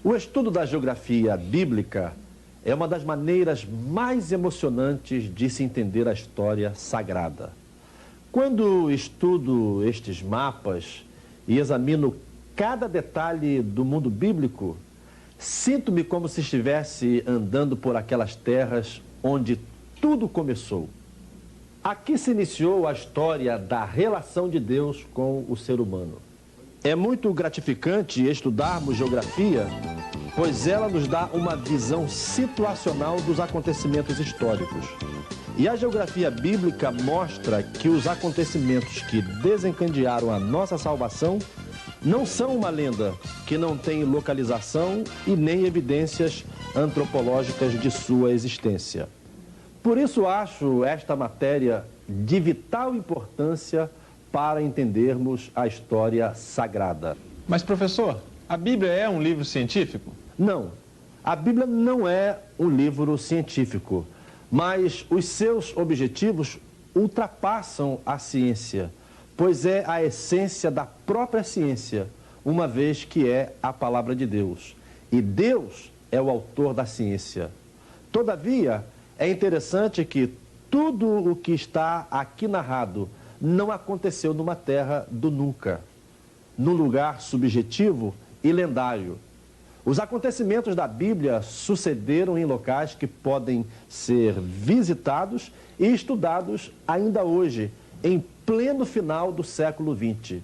O estudo da geografia bíblica é uma das maneiras mais emocionantes de se entender a história sagrada. Quando estudo estes mapas e examino cada detalhe do mundo bíblico, sinto-me como se estivesse andando por aquelas terras onde tudo começou. Aqui se iniciou a história da relação de Deus com o ser humano. É muito gratificante estudarmos geografia, pois ela nos dá uma visão situacional dos acontecimentos históricos. E a geografia bíblica mostra que os acontecimentos que desencadearam a nossa salvação não são uma lenda que não tem localização e nem evidências antropológicas de sua existência. Por isso acho esta matéria de vital importância para entendermos a história sagrada. Mas, professor, a Bíblia é um livro científico? Não, a Bíblia não é um livro científico, mas os seus objetivos ultrapassam a ciência, pois é a essência da própria ciência, uma vez que é a palavra de Deus. E Deus é o autor da ciência. Todavia, é interessante que tudo o que está aqui narrado não aconteceu numa terra do nunca, num lugar subjetivo e lendário. Os acontecimentos da Bíblia sucederam em locais que podem ser visitados e estudados ainda hoje, em pleno final do século XX.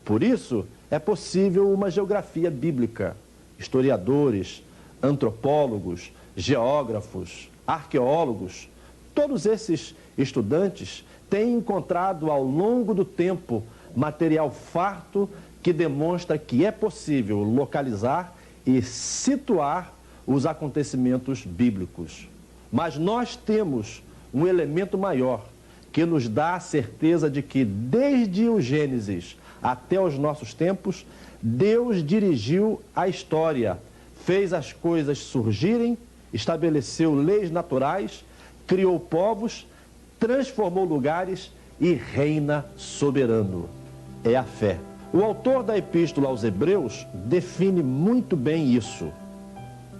Por isso, é possível uma geografia bíblica. Historiadores, antropólogos, geógrafos, arqueólogos, todos esses estudantes têm encontrado ao longo do tempo material farto que demonstra que é possível localizar e situar os acontecimentos bíblicos. Mas nós temos um elemento maior que nos dá a certeza de que desde o Gênesis até os nossos tempos, Deus dirigiu a história, fez as coisas surgirem, estabeleceu leis naturais, criou povos, transformou lugares e reina soberano. É a fé. O autor da Epístola aos Hebreus define muito bem isso.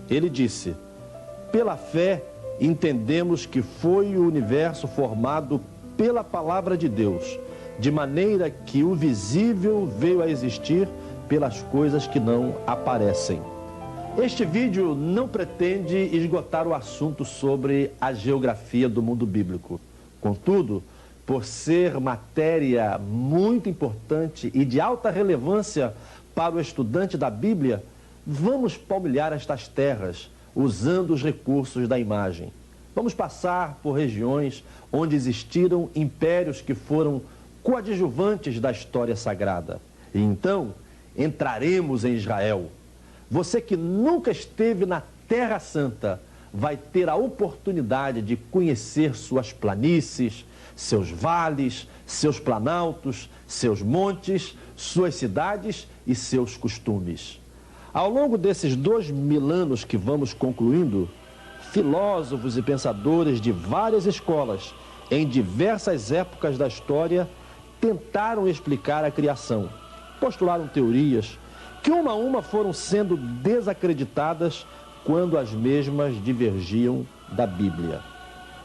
Ele disse: pela fé entendemos que foi o universo formado pela palavra de Deus, de maneira que o visível veio a existir pelas coisas que não aparecem. Este vídeo não pretende esgotar o assunto sobre a geografia do mundo bíblico. Contudo, por ser matéria muito importante e de alta relevância para o estudante da Bíblia, vamos palmilhar estas terras usando os recursos da imagem. Vamos passar por regiões onde existiram impérios que foram coadjuvantes da história sagrada. E então, entraremos em Israel. Você que nunca esteve na Terra Santa vai ter a oportunidade de conhecer suas planícies, seus vales, seus planaltos, seus montes, suas cidades e seus costumes. Ao longo desses 2000 anos que vamos concluindo, filósofos e pensadores de várias escolas, em diversas épocas da história, tentaram explicar a criação, postularam teorias que uma a uma foram sendo desacreditadas quando as mesmas divergiam da Bíblia.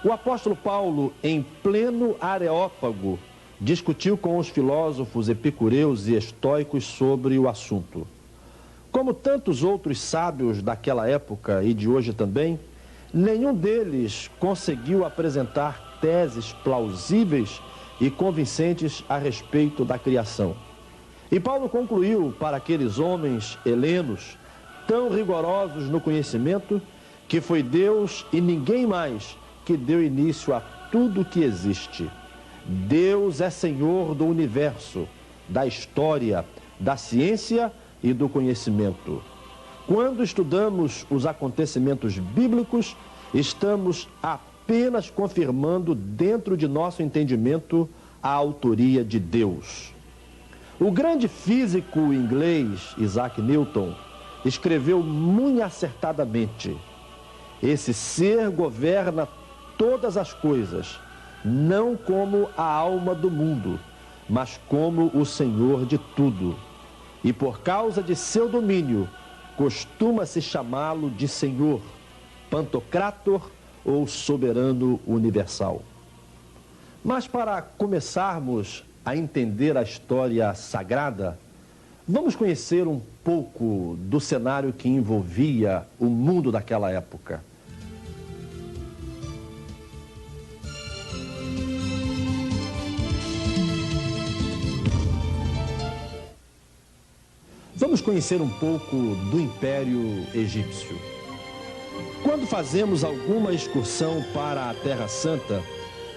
O apóstolo Paulo, em pleno Areópago, discutiu com os filósofos epicureus e estoicos sobre o assunto. Como tantos outros sábios daquela época e de hoje também, nenhum deles conseguiu apresentar teses plausíveis e convincentes a respeito da criação. E Paulo concluiu para aqueles homens helenos, tão rigorosos no conhecimento, que foi Deus e ninguém mais que deu início a tudo que existe. Deus é Senhor do universo, da história, da ciência e do conhecimento. Quando estudamos os acontecimentos bíblicos, estamos apenas confirmando dentro de nosso entendimento a autoria de Deus. O grande físico inglês Isaac Newton escreveu muito acertadamente: esse ser governa todas as coisas, não como a alma do mundo, mas como o Senhor de tudo. E por causa de seu domínio, costuma-se chamá-lo de Senhor, Pantocrator ou Soberano Universal. Mas para começarmos a entender a história sagrada, vamos conhecer um pouco do cenário que envolvia o mundo daquela época. Vamos conhecer um pouco do Império Egípcio. Quando fazemos alguma excursão para a Terra Santa,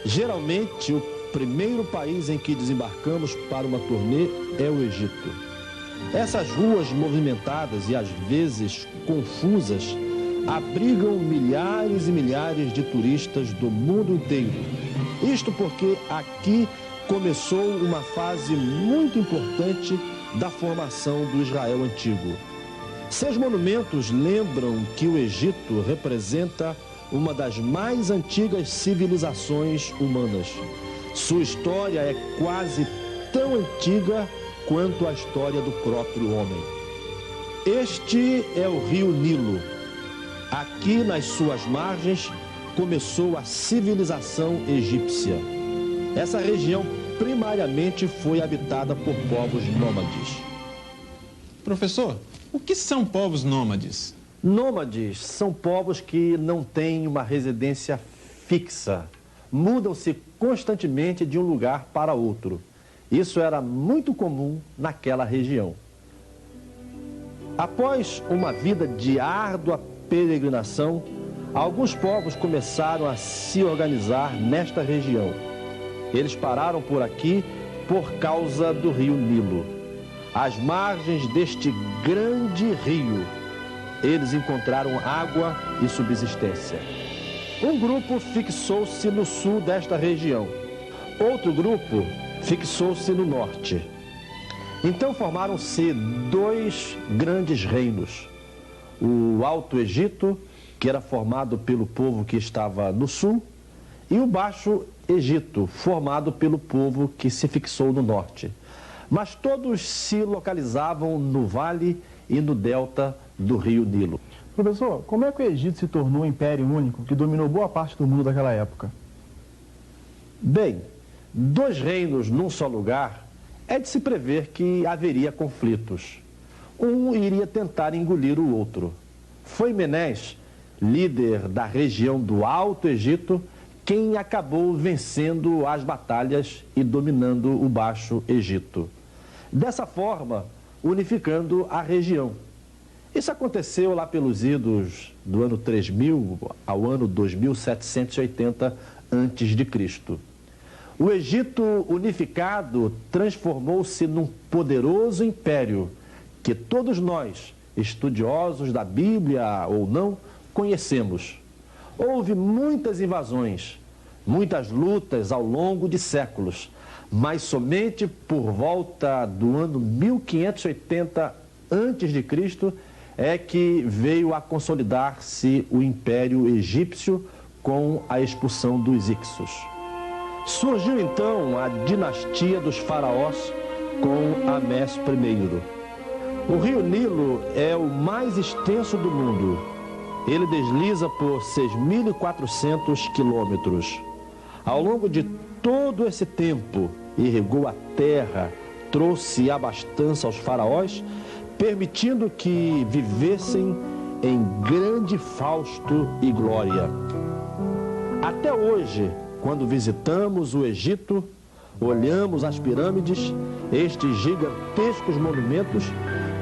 geralmente o primeiro país em que desembarcamos para uma turnê é o Egito. Essas ruas movimentadas e às vezes confusas abrigam milhares e milhares de turistas do mundo inteiro. Isto porque aqui começou uma fase muito importante da formação do Israel antigo. Seus monumentos lembram que o Egito representa uma das mais antigas civilizações humanas. Sua história é quase tão antiga quanto a história do próprio homem. Este é o rio Nilo. Aqui, nas suas margens, começou a civilização egípcia. Essa região primariamente foi habitada por povos nômades. Professor, o que são povos nômades? Nômades são povos que não têm uma residência fixa. Mudam-se constantemente de um lugar para outro. Isso era muito comum naquela região. Após uma vida de árdua peregrinação, alguns povos começaram a se organizar nesta região. Eles pararam por aqui por causa do rio Nilo. Às margens deste grande rio, eles encontraram água e subsistência. Um grupo fixou-se no sul desta região. Outro grupo fixou-se no norte. Então formaram-se dois grandes reinos. O Alto Egito, que era formado pelo povo que estava no sul, e o Baixo Egito, formado pelo povo que se fixou no norte. Mas todos se localizavam no vale e no delta do rio Nilo. Professor, como é que o Egito se tornou um império único que dominou boa parte do mundo daquela época? Bem, dois reinos num só lugar é de se prever que haveria conflitos. Um iria tentar engolir o outro. Foi Menes, líder da região do Alto Egito, quem acabou vencendo as batalhas e dominando o Baixo Egito. Dessa forma, unificando a região. Isso aconteceu lá pelos idos do ano 3000 ao ano 2780 a.C. O Egito unificado transformou-se num poderoso império que todos nós, estudiosos da Bíblia ou não, conhecemos. Houve muitas invasões, muitas lutas ao longo de séculos, mas somente por volta do ano 1580 a.C. é que veio a consolidar-se o Império Egípcio com a expulsão dos Ixos. Surgiu então a dinastia dos faraós com Amés I. O rio Nilo é o mais extenso do mundo. Ele desliza por 6.400 quilômetros. Ao longo de todo esse tempo, irrigou a terra, trouxe abastança aos faraós, permitindo que vivessem em grande fausto e glória. Até hoje, quando visitamos o Egito, olhamos as pirâmides, estes gigantescos monumentos,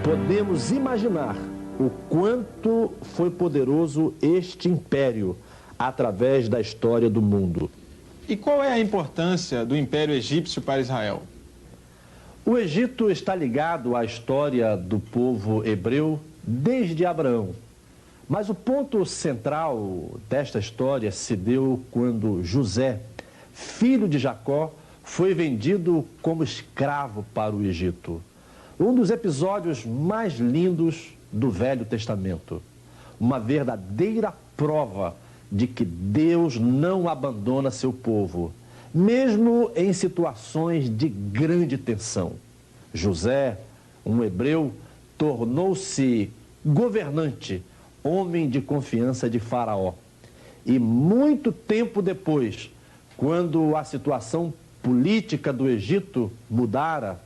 podemos imaginar o quanto foi poderoso este império através da história do mundo. E qual é a importância do Império Egípcio para Israel? O Egito está ligado à história do povo hebreu desde Abraão. Mas o ponto central desta história se deu quando José, filho de Jacó, foi vendido como escravo para o Egito. Um dos episódios mais lindos do Velho Testamento. Uma verdadeira prova de que Deus não abandona seu povo, mesmo em situações de grande tensão. José, um hebreu, tornou-se governante, homem de confiança de Faraó. E muito tempo depois, quando a situação política do Egito mudara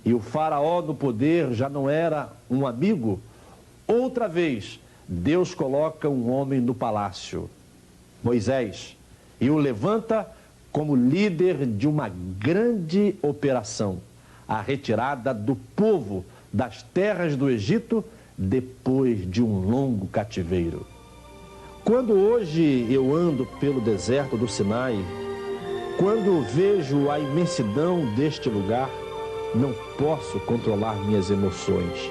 e o Faraó no poder já não era um amigo, outra vez Deus coloca um homem no palácio, Moisés, e o levanta como líder de uma grande operação, a retirada do povo das terras do Egito depois de um longo cativeiro. Quando hoje eu ando pelo deserto do Sinai, quando vejo a imensidão deste lugar, não posso controlar minhas emoções.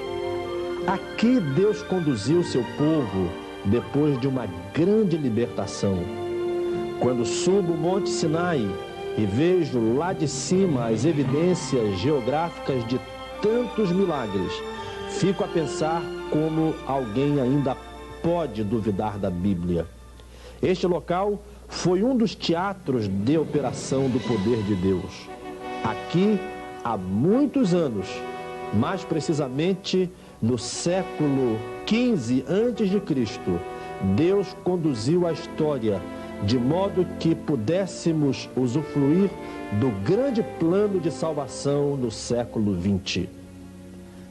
Aqui Deus conduziu seu povo depois de uma grande libertação. Quando subo o Monte Sinai e vejo lá de cima as evidências geográficas de tantos milagres, fico a pensar como alguém ainda pode duvidar da Bíblia. Este local foi um dos teatros de operação do poder de Deus. Aqui, há muitos anos, mais precisamente no século XV a.C., Deus conduziu a história de modo que pudéssemos usufruir do grande plano de salvação no século XX.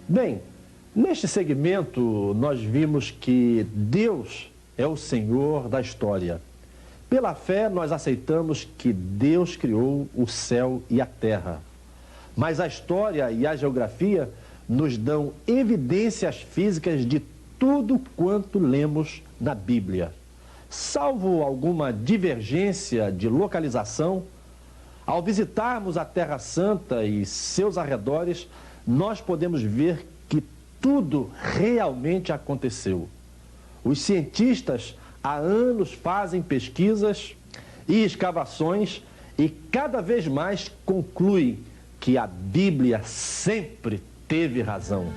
Bem, neste segmento nós vimos que Deus é o Senhor da história. Pela fé nós aceitamos que Deus criou o céu e a terra. Mas a história e a geografia nos dão evidências físicas de tudo quanto lemos na Bíblia. Salvo alguma divergência de localização, ao visitarmos a Terra Santa e seus arredores, nós podemos ver que tudo realmente aconteceu. Os cientistas há anos fazem pesquisas e escavações e cada vez mais concluem que a Bíblia sempre teve razão.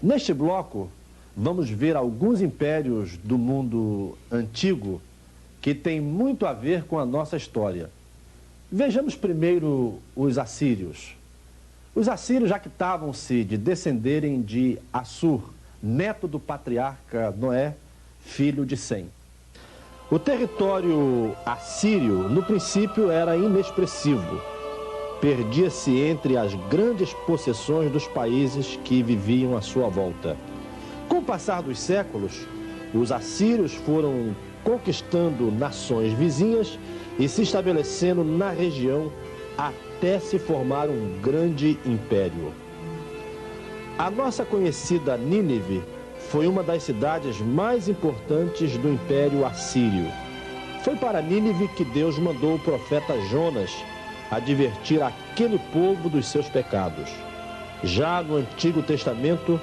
Neste bloco, vamos ver alguns impérios do mundo antigo que têm muito a ver com a nossa história. Vejamos primeiro os assírios. Os assírios jactavam-se de descenderem de Assur, neto do patriarca Noé, filho de Sem. O território assírio, no princípio, era inexpressivo. Perdia-se entre as grandes possessões dos países que viviam à sua volta. Com o passar dos séculos, os assírios foram conquistando nações vizinhas e se estabelecendo na região até se formar um grande império. A nossa conhecida Nínive foi uma das cidades mais importantes do Império Assírio. Foi para Nínive que Deus mandou o profeta Jonas advertir aquele povo dos seus pecados. Já no Antigo Testamento,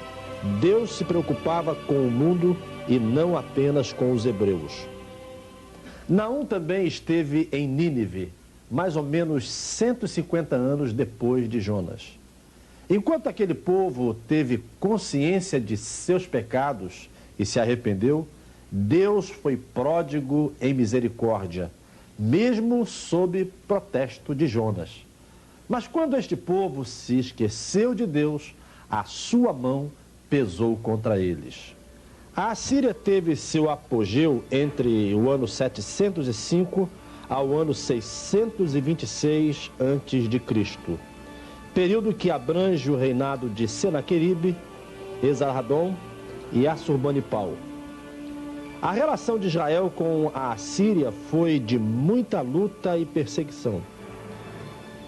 Deus se preocupava com o mundo e não apenas com os hebreus. Naum também esteve em Nínive, mais ou menos 150 anos depois de Jonas. Enquanto aquele povo teve consciência de seus pecados e se arrependeu, Deus foi pródigo em misericórdia, mesmo sob protesto de Jonas. Mas quando este povo se esqueceu de Deus, a sua mão pesou contra eles. A Assíria teve seu apogeu entre o ano 705 ao ano 626 a.C., período que abrange o reinado de Senaqueribe, Esarhadon e Assurbanipal. A relação de Israel com a Assíria foi de muita luta e perseguição.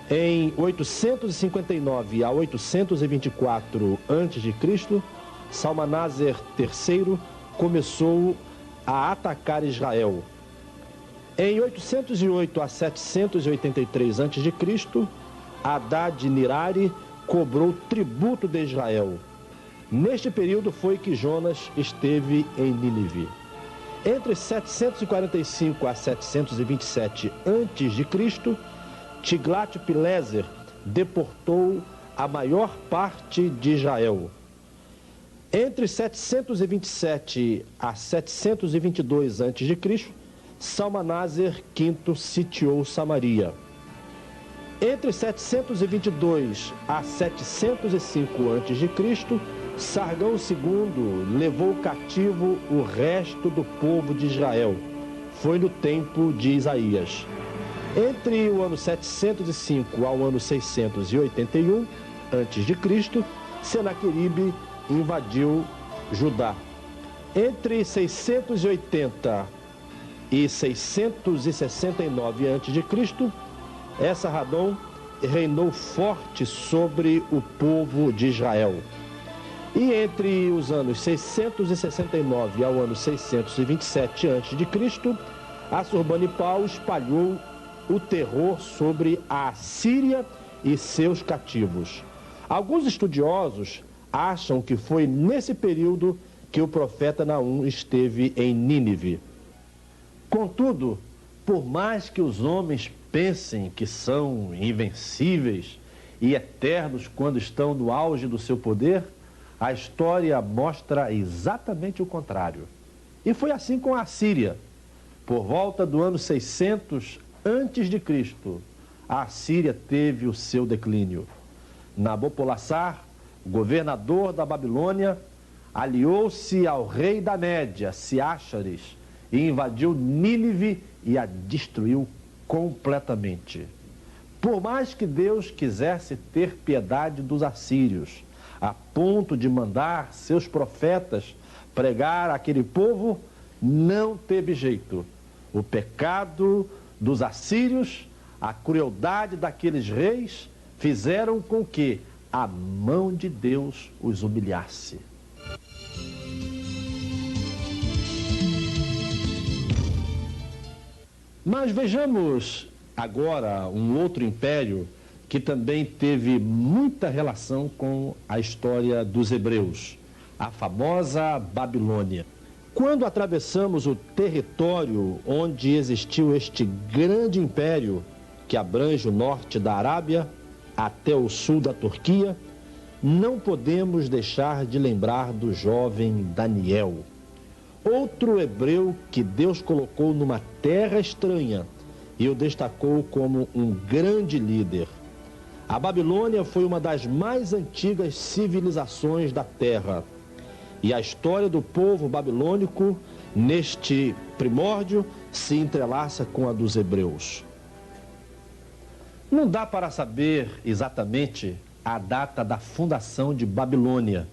Em 859 a 824 a.C., Salmaneser III começou a atacar Israel. Em 808 a 783 a.C., Haddad-Nirari cobrou tributo de Israel. Neste período foi que Jonas esteve em Nínive. Entre 745 a 727 a.C., Tiglat-Pileser deportou a maior parte de Israel. Entre 727 a 722 a.C., Salmaneser V sitiou Samaria. Entre 722 a 705 a.C., Sargão II levou cativo o resto do povo de Israel. Foi no tempo de Isaías. Entre o ano 705 ao ano 681 a.C., Senaqueribe invadiu Judá. Entre 680 e 669 a.C., Esarhadon reinou forte sobre o povo de Israel. E entre os anos 669 ao ano 627 a.C., Assurbanipal espalhou o terror sobre a Assíria e seus cativos. Alguns estudiosos acham que foi nesse período que o profeta Naum esteve em Nínive. Contudo, por mais que os homens pensem que são invencíveis e eternos quando estão no auge do seu poder, a história mostra exatamente o contrário. E foi assim com a Assíria. Por volta do ano 600 a.C., a Assíria teve o seu declínio. Nabopolassar, governador da Babilônia, aliou-se ao rei da Média, Ciáxares, e invadiu Nínive e a destruiu completamente. Por mais que Deus quisesse ter piedade dos assírios, a ponto de mandar seus profetas pregar àquele povo, não teve jeito. O pecado dos assírios, a crueldade daqueles reis, fizeram com que a mão de Deus os humilhasse. Mas vejamos agora um outro império que também teve muita relação com a história dos hebreus, a famosa Babilônia. Quando atravessamos o território onde existiu este grande império, que abrange o norte da Arábia até o sul da Turquia, não podemos deixar de lembrar do jovem Daniel. Outro hebreu que Deus colocou numa terra estranha e o destacou como um grande líder. A Babilônia foi uma das mais antigas civilizações da terra. E a história do povo babilônico, neste primórdio, se entrelaça com a dos hebreus. Não dá para saber exatamente a data da fundação de Babilônia,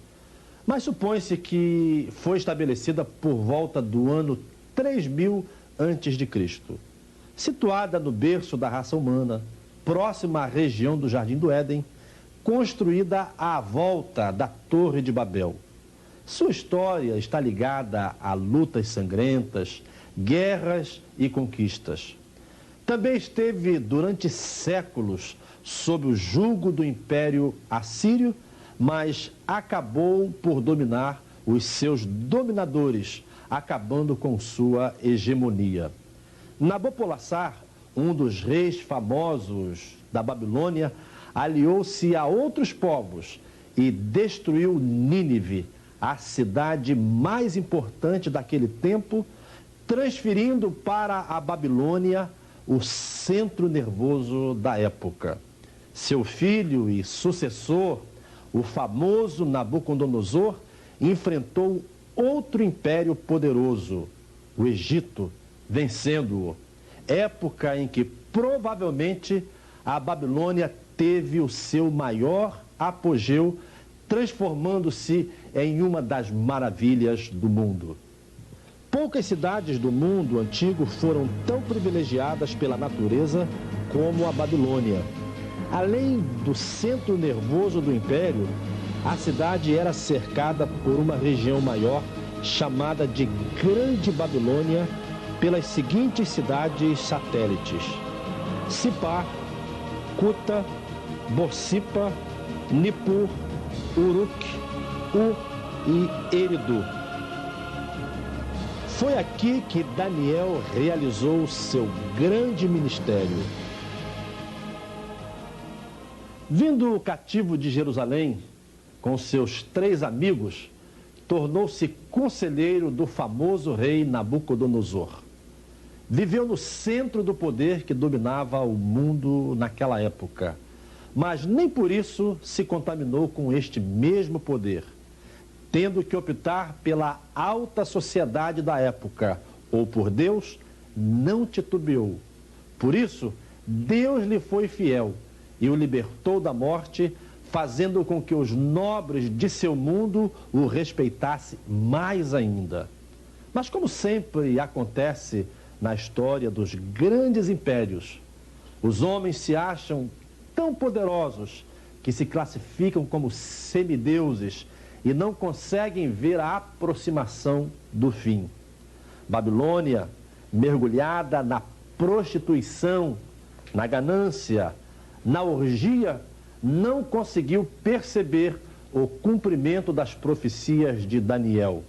mas supõe-se que foi estabelecida por volta do ano 3000 a.C., situada no berço da raça humana, próxima à região do Jardim do Éden, construída à volta da Torre de Babel. Sua história está ligada a lutas sangrentas, guerras e conquistas. Também esteve durante séculos sob o jugo do Império Assírio, mas acabou por dominar os seus dominadores, acabando com sua hegemonia. Nabopolassar, um dos reis famosos da Babilônia, aliou-se a outros povos e destruiu Nínive, a cidade mais importante daquele tempo, transferindo para a Babilônia o centro nervoso da época. Seu filho e sucessor, o famoso Nabucodonosor, enfrentou outro império poderoso, o Egito, vencendo-o. Época em que provavelmente a Babilônia teve o seu maior apogeu, transformando-se em uma das maravilhas do mundo. Poucas cidades do mundo antigo foram tão privilegiadas pela natureza como a Babilônia. Além do centro nervoso do império, a cidade era cercada por uma região maior, chamada de Grande Babilônia, pelas seguintes cidades satélites: Sipar, Cuta, Borsippa, Nippur, Uruk, e Eridu. Foi aqui que Daniel realizou seu grande ministério. Vindo cativo de Jerusalém, com seus 3 amigos, tornou-se conselheiro do famoso rei Nabucodonosor. viveu no centro do poder que dominava o mundo naquela época, mas nem por isso se contaminou com este mesmo poder, tendo que optar pela alta sociedade da época ou por Deus, não titubeou. Por isso, Deus lhe foi fiel e o libertou da morte, fazendo com que os nobres de seu mundo o respeitassem mais ainda. Mas como sempre acontece na história dos grandes impérios, os homens se acham tão poderosos que se classificam como semideuses e não conseguem ver a aproximação do fim. Babilônia, mergulhada na prostituição, na ganância, na orgia, não conseguiu perceber o cumprimento das profecias de Daniel.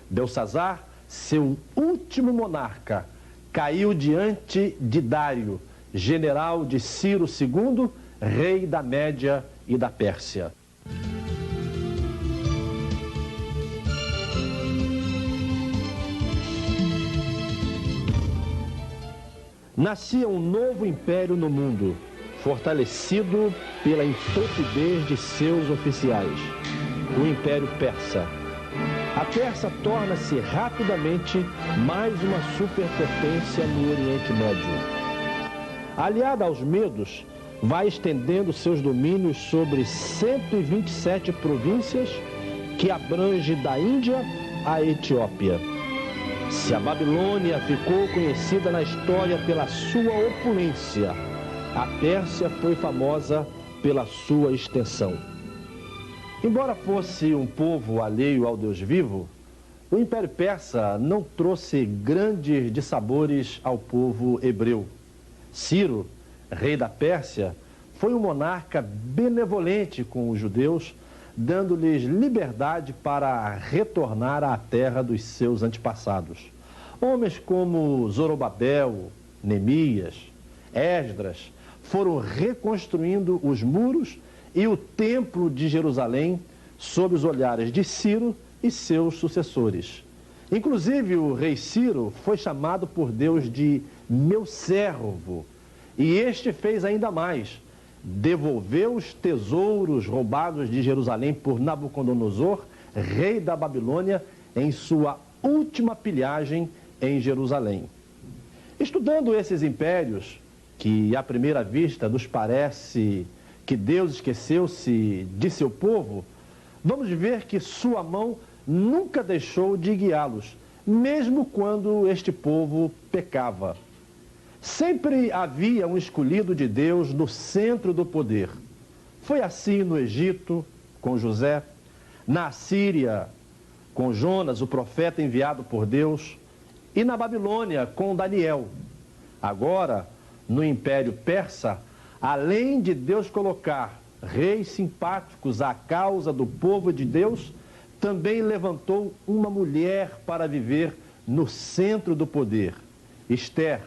Belsazar, seu último monarca, caiu diante de Dário, general de Ciro II, rei da Média e da Pérsia. Nascia um novo império no mundo, fortalecido pela intrepidez de seus oficiais, o Império Persa. A Pérsia torna-se rapidamente mais uma superpotência no Oriente Médio. Aliada aos medos, vai estendendo seus domínios sobre 127 províncias que abrange da Índia à Etiópia. Se a Babilônia ficou conhecida na história pela sua opulência, a Pérsia foi famosa pela sua extensão. Embora fosse um povo alheio ao Deus vivo, o Império Persa não trouxe grandes dissabores ao povo hebreu. Ciro, rei da Pérsia, foi um monarca benevolente com os judeus, dando-lhes liberdade para retornar à terra dos seus antepassados. Homens como Zorobabel, Neemias, Esdras foram reconstruindo os muros e o templo de Jerusalém sob os olhares de Ciro e seus sucessores. Inclusive, o rei Ciro foi chamado por Deus de meu servo, e este fez ainda mais. Devolveu os tesouros roubados de Jerusalém por Nabucodonosor, rei da Babilônia, em sua última pilhagem em Jerusalém. Estudando esses impérios, que à primeira vista nos parece que Deus esqueceu-se de seu povo, vamos ver que sua mão nunca deixou de guiá-los, mesmo quando este povo pecava. Sempre havia um escolhido de Deus no centro do poder. Foi assim no Egito, com José, na Assíria, com Jonas, o profeta enviado por Deus, e na Babilônia, com Daniel. Agora, no Império Persa, além de Deus colocar reis simpáticos à causa do povo de Deus, também levantou uma mulher para viver no centro do poder, Ester,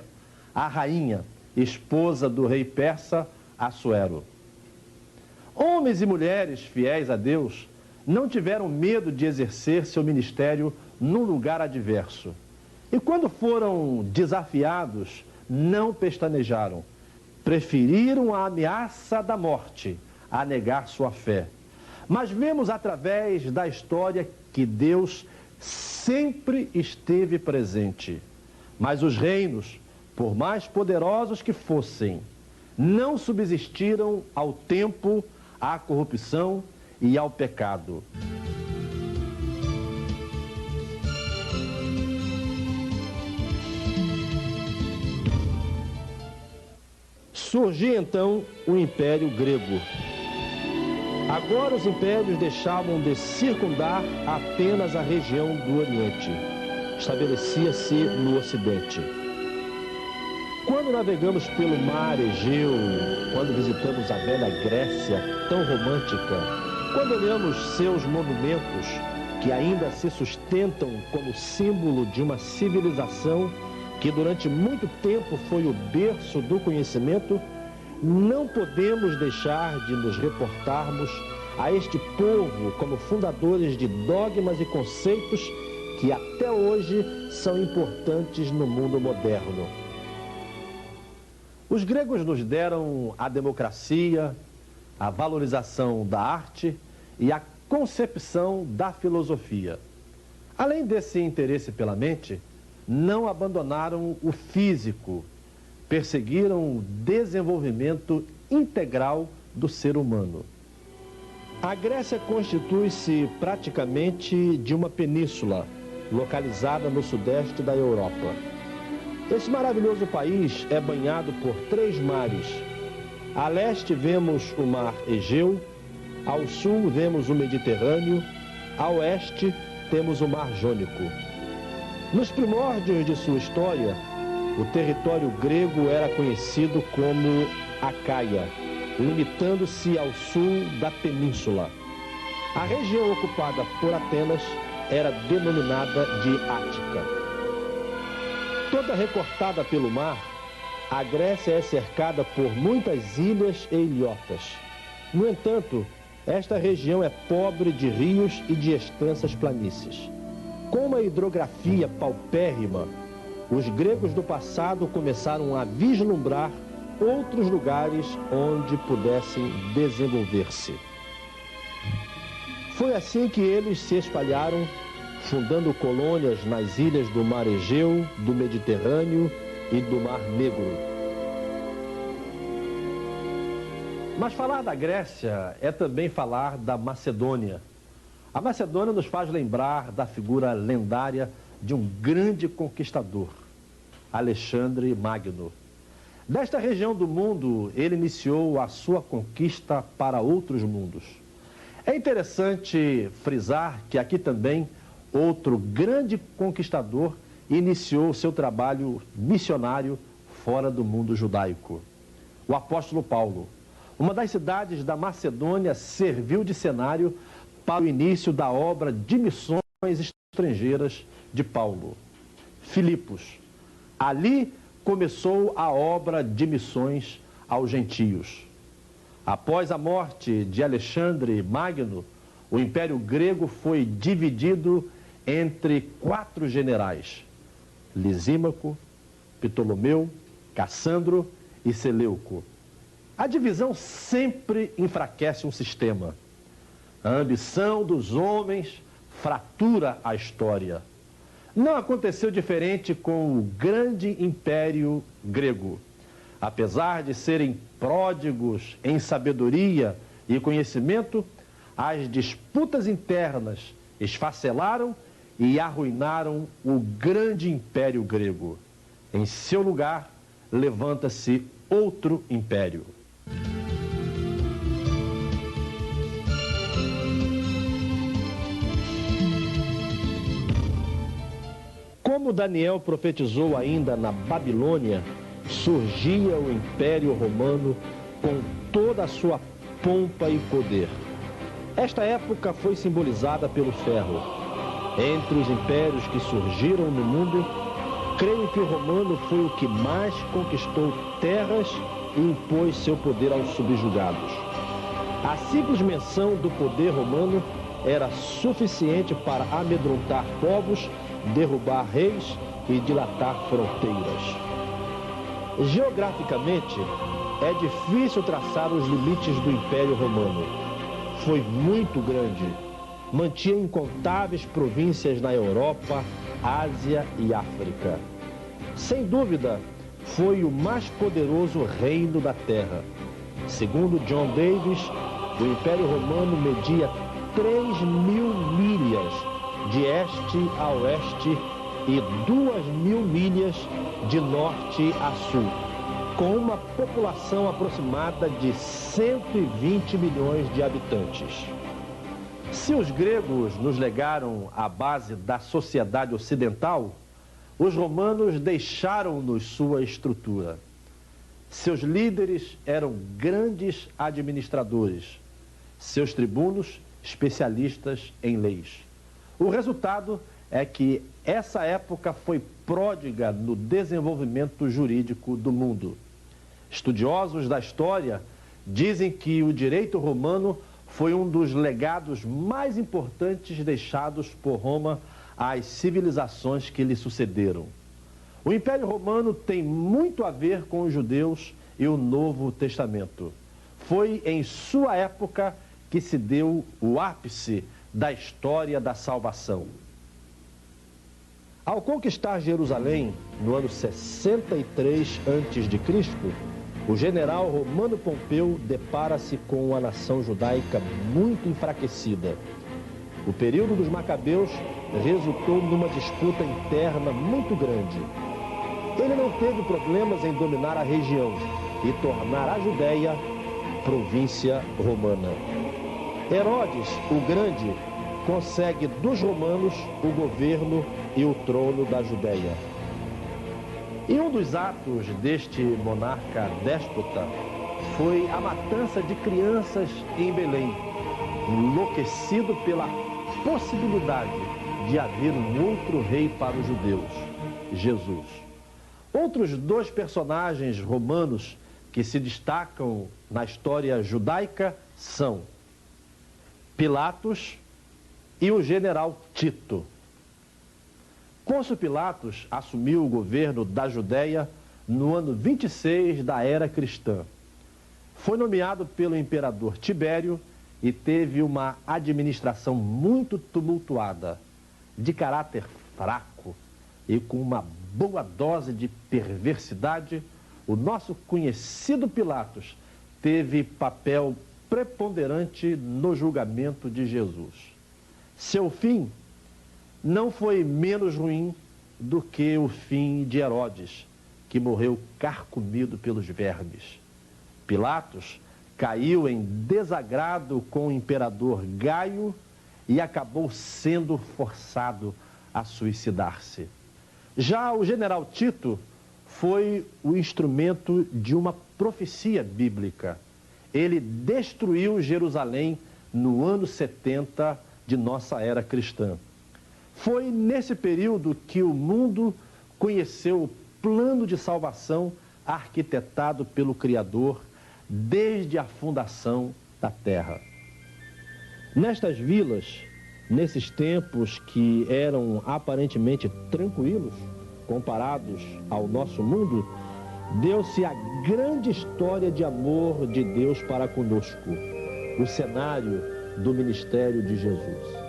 a rainha, esposa do rei persa Assuero. Homens e mulheres fiéis a Deus não tiveram medo de exercer seu ministério num lugar adverso. E quando foram desafiados, não pestanejaram. Preferiram a ameaça da morte a negar sua fé. Mas vemos através da história que Deus sempre esteve presente. Mas os reinos, por mais poderosos que fossem, não subsistiram ao tempo, à corrupção e ao pecado. Surgia então o Império Grego. Agora os impérios deixavam de circundar apenas a região do Oriente. Estabelecia-se no Ocidente. Quando navegamos pelo mar Egeu, quando visitamos a velha Grécia tão romântica, quando olhamos seus monumentos que ainda se sustentam como símbolo de uma civilização que durante muito tempo foi o berço do conhecimento, não podemos deixar de nos reportarmos a este povo como fundadores de dogmas e conceitos que até hoje são importantes no mundo moderno. Os gregos nos deram a democracia, a valorização da arte e a concepção da filosofia. Além desse interesse pela mente, não abandonaram o físico, perseguiram o desenvolvimento integral do ser humano. A Grécia constitui-se praticamente de uma península, localizada no sudeste da Europa. Esse maravilhoso país é banhado por 3 mares. A leste vemos o mar Egeu, ao sul vemos o Mediterrâneo, a oeste temos o mar Jônico. Nos primórdios de sua história, o território grego era conhecido como Acaia, limitando-se ao sul da península. A região ocupada por Atenas era denominada de Ática. Toda recortada pelo mar, a Grécia é cercada por muitas ilhas e ilhotas. No entanto, esta região é pobre de rios e de extensas planícies. Com uma hidrografia paupérrima, os gregos do passado começaram a vislumbrar outros lugares onde pudessem desenvolver-se. Foi assim que eles se espalharam, fundando colônias nas ilhas do Mar Egeu, do Mediterrâneo e do Mar Negro. Mas falar da Grécia é também falar da Macedônia. A Macedônia nos faz lembrar da figura lendária de um grande conquistador, Alexandre Magno. Desta região do mundo, ele iniciou a sua conquista para outros mundos. É interessante frisar que aqui também outro grande conquistador iniciou seu trabalho missionário fora do mundo judaico. O apóstolo Paulo. Uma das cidades da Macedônia serviu de cenário para o início da obra de missões estrangeiras de Paulo. Filipos. Ali começou a obra de missões aos gentios. Após a morte de Alexandre Magno, o Império Grego foi dividido entre 4 generais: Lisímaco, Ptolomeu, Cassandro e Seleuco. A divisão sempre enfraquece um sistema. A ambição dos homens fratura a história. Não aconteceu diferente com o grande Império Grego. Apesar de serem pródigos em sabedoria e conhecimento, as disputas internas esfacelaram e arruinaram o grande Império Grego. Em seu lugar, levanta-se outro império. Como Daniel profetizou ainda na Babilônia, surgia o Império Romano com toda a sua pompa e poder. Esta época foi simbolizada pelo ferro. Entre os impérios que surgiram no mundo, creio que o romano foi o que mais conquistou terras e impôs seu poder aos subjugados. A simples menção do poder romano era suficiente para amedrontar povos, derrubar reis e dilatar fronteiras. Geograficamente, é difícil traçar os limites do Império Romano. Foi muito grande. Mantinha incontáveis províncias na Europa, Ásia e África. Sem dúvida, foi o mais poderoso reino da Terra. Segundo John Davis, o Império Romano media 3.000 milhas de este a oeste e 2.000 milhas de norte a sul, com uma população aproximada de 120 milhões de habitantes. Se os gregos nos legaram a base da sociedade ocidental, os romanos deixaram-nos sua estrutura. Seus líderes eram grandes administradores, seus tribunos especialistas em leis. O resultado é que essa época foi pródiga no desenvolvimento jurídico do mundo. Estudiosos da história dizem que o direito romano foi um dos legados mais importantes deixados por Roma às civilizações que lhe sucederam. O Império Romano tem muito a ver com os judeus e o Novo Testamento. Foi em sua época que se deu o ápice da história da salvação. Ao conquistar Jerusalém, no ano 63 a.C., o general Romano Pompeu depara-se com uma nação judaica muito enfraquecida. O período dos Macabeus resultou numa disputa interna muito grande. Ele não teve problemas em dominar a região e tornar a Judéia província romana. Herodes, o Grande, consegue dos romanos o governo e o trono da Judéia. E um dos atos deste monarca déspota foi a matança de crianças em Belém, enlouquecido pela possibilidade de haver um outro rei para os judeus, Jesus. Outros dois personagens romanos que se destacam na história judaica são Pilatos e o general Tito. Pôncio Pilatos assumiu o governo da Judéia no ano 26 da era cristã. Foi nomeado pelo imperador Tibério e teve uma administração muito tumultuada, de caráter fraco e com uma boa dose de perversidade. O nosso conhecido Pilatos teve papel preponderante no julgamento de Jesus. Seu fim não foi menos ruim do que o fim de Herodes, que morreu carcomido pelos vermes. Pilatos caiu em desagrado com o imperador Gaio e acabou sendo forçado a suicidar-se. Já o general Tito foi o instrumento de uma profecia bíblica. Ele destruiu Jerusalém no ano 70 de nossa era cristã. Foi nesse período que o mundo conheceu o plano de salvação arquitetado pelo Criador desde a fundação da terra. Nestas vilas, nesses tempos que eram aparentemente tranquilos, comparados ao nosso mundo, deu-se a grande história de amor de Deus para conosco, o cenário do ministério de Jesus.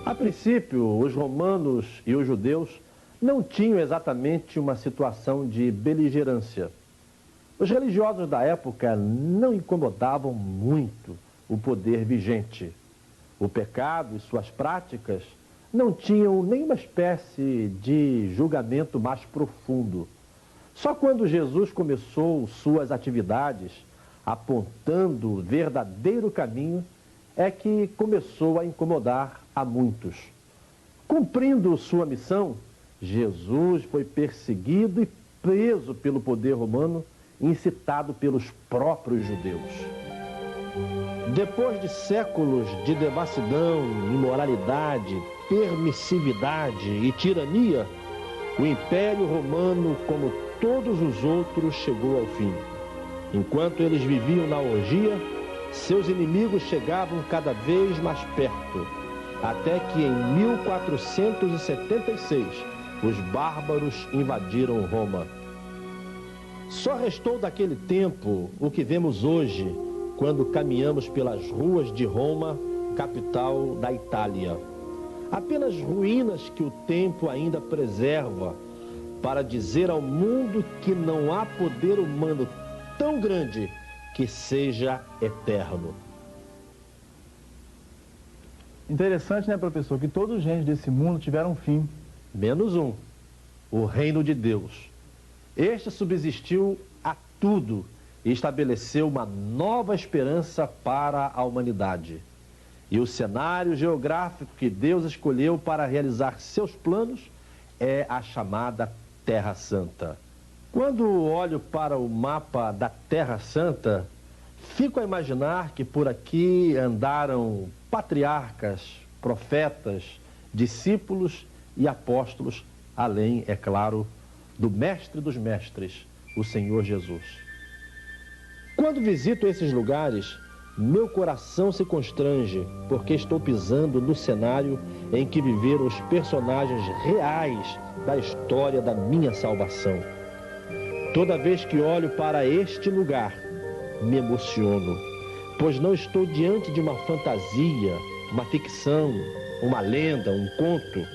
A princípio, os romanos e os judeus não tinham exatamente uma situação de beligerância. Os religiosos da época não incomodavam muito o poder vigente. O pecado e suas práticas não tinham nenhuma espécie de julgamento mais profundo. Só quando Jesus começou suas atividades, apontando o verdadeiro caminho, é que começou a incomodar a muitos. Cumprindo sua missão, Jesus foi perseguido e preso pelo poder romano, incitado pelos próprios judeus. Depois de séculos de devassidão, imoralidade, permissividade e tirania, o Império Romano, como todos os outros, chegou ao fim. Enquanto eles viviam na orgia, seus inimigos chegavam cada vez mais perto, até que em 1476 os bárbaros invadiram Roma. Só restou daquele tempo o que vemos hoje, quando caminhamos pelas ruas de Roma, capital da Itália. Apenas ruínas que o tempo ainda preserva para dizer ao mundo que não há poder humano tão grande que seja eterno. Interessante, né, professor, que todos os reinos desse mundo tiveram um fim. Menos um, o reino de Deus. Este subsistiu a tudo e estabeleceu uma nova esperança para a humanidade. E o cenário geográfico que Deus escolheu para realizar seus planos é a chamada Terra Santa. Quando olho para o mapa da Terra Santa, fico a imaginar que por aqui andaram patriarcas, profetas, discípulos e apóstolos, além, é claro, do mestre dos mestres, o Senhor Jesus. Quando visito esses lugares, meu coração se constrange, porque estou pisando no cenário em que viveram os personagens reais da história da minha salvação. Toda vez que olho para este lugar, me emociono, pois não estou diante de uma fantasia, uma ficção, uma lenda, um conto.